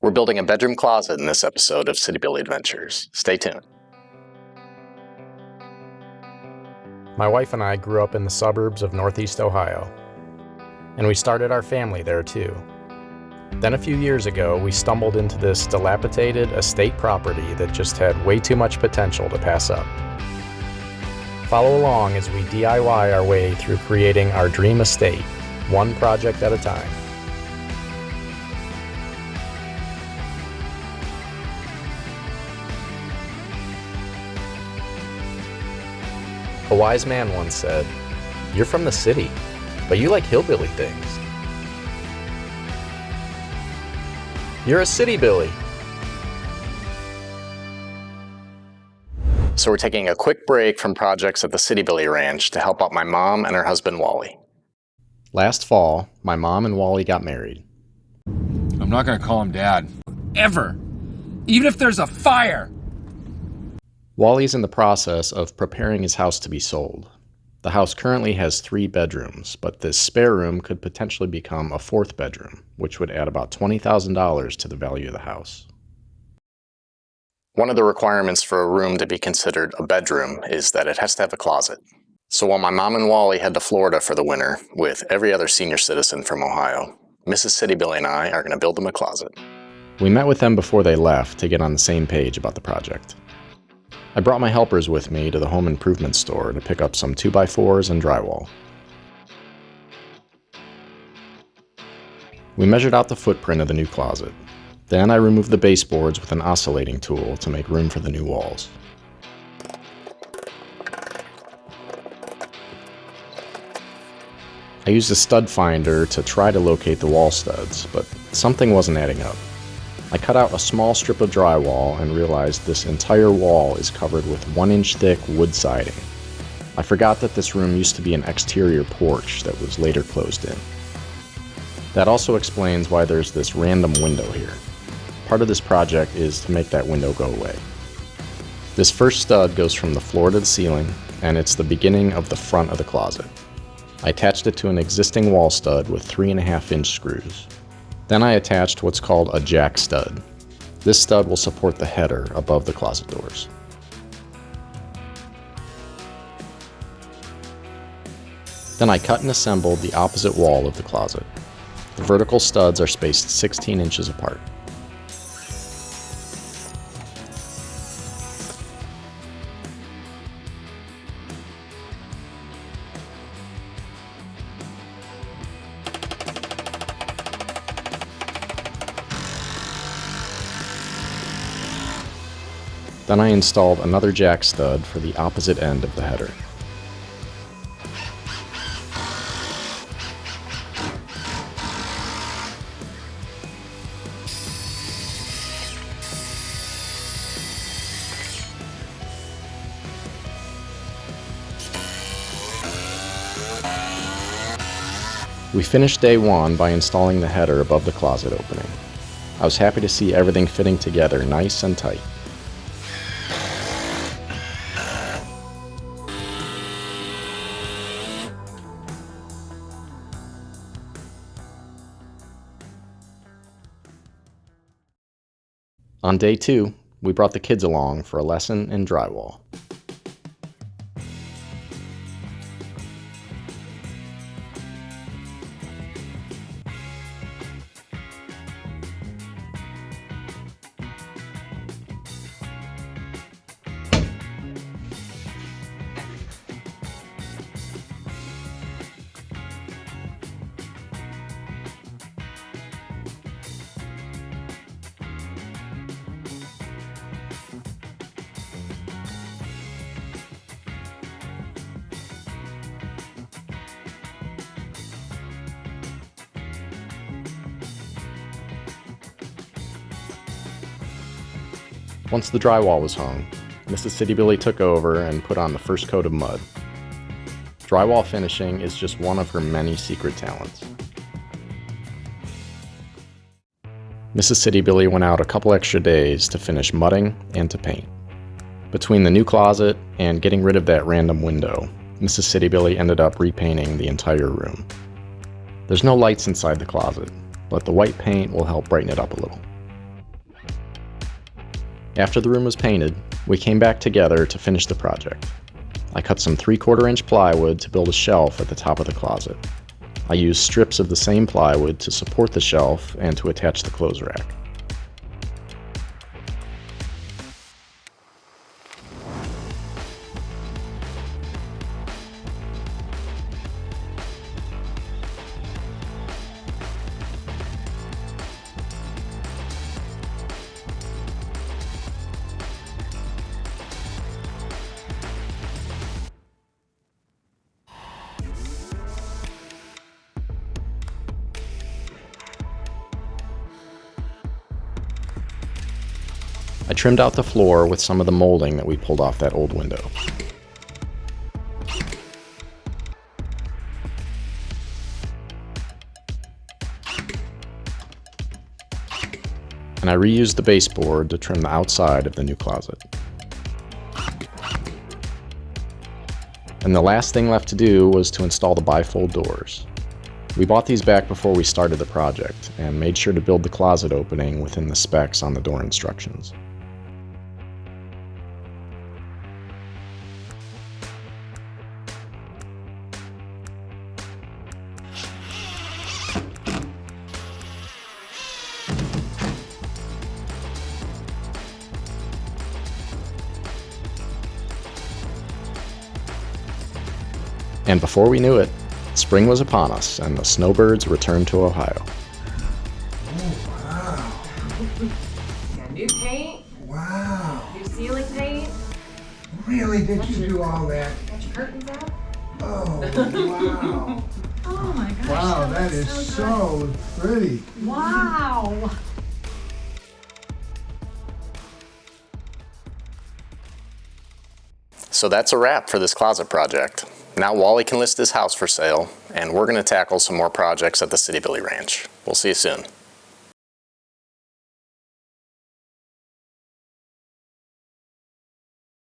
We're building a bedroom closet in this episode of CityBilly Adventures. Stay tuned. My wife and I grew up in the suburbs of Northeast Ohio, and we started our family there too. Then a few years ago, we stumbled into this dilapidated estate property that just had way too much potential to pass up. Follow along as we DIY our way through creating our dream estate, one project at a time. A wise man once said, "You're from the city, but you like hillbilly things." You're a CityBilly. So we're taking a quick break from projects at the CityBilly Ranch to help out my mom and her husband Wally. Last fall, my mom and Wally got married. I'm not going to call him Dad. Ever. Even if there's a fire. Wally's in the process of preparing his house to be sold. The house currently has 3 bedrooms, but this spare room could potentially become a 4th bedroom, which would add about $20,000 to the value of the house. One of the requirements for a room to be considered a bedroom is that it has to have a closet. So while my mom and Wally head to Florida for the winter, with every other senior citizen from Ohio, Mrs. CityBilly and I are going to build them a closet. We met with them before they left to get on the same page about the project. I brought my helpers with me to the home improvement store to pick up some 2x4s and drywall. We measured out the footprint of the new closet. Then I removed the baseboards with an oscillating tool to make room for the new walls. I used a stud finder to try to locate the wall studs, but something wasn't adding up. I cut out a small strip of drywall and realized this entire wall is covered with 1-inch thick wood siding. I forgot that this room used to be an exterior porch that was later closed in. That also explains why there's this random window here. Part of this project is to make that window go away. This first stud goes from the floor to the ceiling, and it's the beginning of the front of the closet. I attached it to an existing wall stud with 3.5-inch screws. Then I attached what's called a jack stud. This stud will support the header above the closet doors. Then I cut and assembled the opposite wall of the closet. The vertical studs are spaced 16 inches apart. Then I installed another jack stud for the opposite end of the header. We finished day 1 by installing the header above the closet opening. I was happy to see everything fitting together nice and tight. On day 2, we brought the kids along for a lesson in drywall. Once the drywall was hung, Mrs. CityBilly took over and put on the first coat of mud. Drywall finishing is just one of her many secret talents. Mrs. CityBilly went out a couple extra days to finish mudding and to paint. Between the new closet and getting rid of that random window, Mrs. CityBilly ended up repainting the entire room. There's no lights inside the closet, but the white paint will help brighten it up a little. After the room was painted, we came back together to finish the project. I cut some 3/4-inch plywood to build a shelf at the top of the closet. I used strips of the same plywood to support the shelf and to attach the clothes rack. I trimmed out the floor with some of the molding that we pulled off that old window. And I reused the baseboard to trim the outside of the new closet. And the last thing left to do was to install the bifold doors. We bought these back before we started the project and made sure to build the closet opening within the specs on the door instructions. And before we knew it, spring was upon us and the snowbirds returned to Ohio. Oh, wow. Got new paint, Wow. new ceiling paint. Really? Did you do all that? Got your curtains out. Oh, wow. Oh my gosh. Wow, that is looks so pretty. good. Wow. So that's a wrap for this closet project. Now Wally can list his house for sale, and we're going to tackle some more projects at the CityBilly Ranch. We'll see you soon.